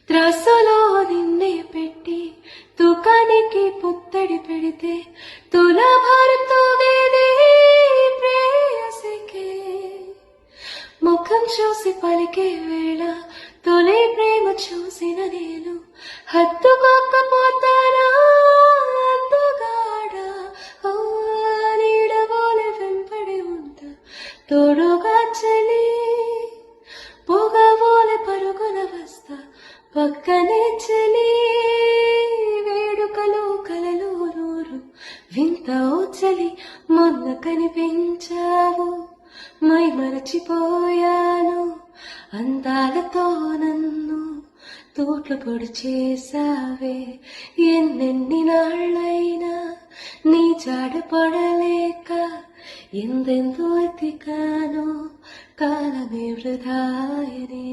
త్రాసులో నిన్నే పెట్టి తూకానికి పుత్తడి పెడితే తులాభారంతో వేదే ప్రేయసికే ముఖం చూసి పలికే వేళ తొలి ప్రేమ చూసిన నేను హత్తుకోకపోతానా అందుగాడ నీడబోలే వెంపడి ఉంటా తోడుగా చలి పొగబోలే పరుగున వస్తా పక్కనే చలి వేడుకలు కలలు నూరు వింత చలి మొన్న కనిపించావు మై మరచిపోయాను అందాలతో నన్ను తోట్ల పొడి చేసావే ఎన్నెన్ని నాళ్ళైనా నీ జాడ పడలేక ఎందెందో ఎతికానో కాలమే వృధాయనే